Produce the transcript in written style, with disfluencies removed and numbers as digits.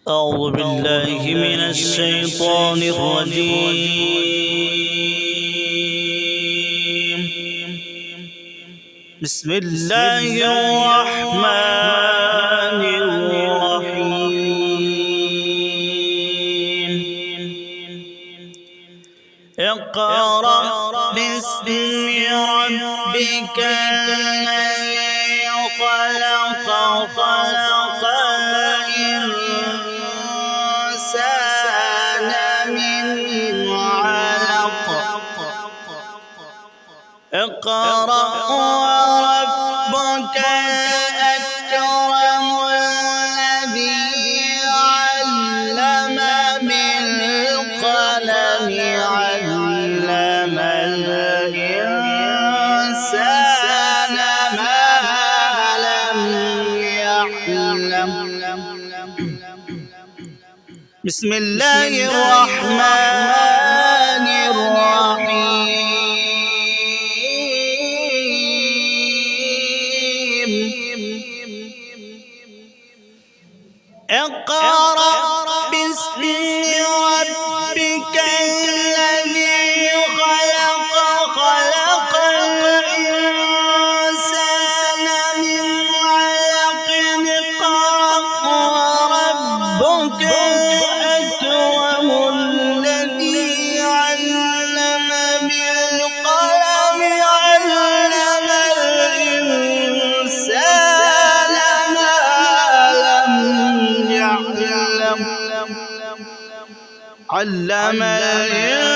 أعوذ بالله من الشيطان الرجيم. بسم الله الرحمن الرحيم. اقرأ باسم ربك الذي خلق خلق الإنسان من علق. اقرأ وربك الأكرم الذي علم بالقلم علم الإنسان ما لم يعلم. بسم الله الرحمن الرحيم. اقرأ باسم ربك الذي خلق خلق الإنسان من علق. اقرأ وربك الأكرم الذي علم بالقلم علم الإنسان ما لم يعلم. علم الإنسان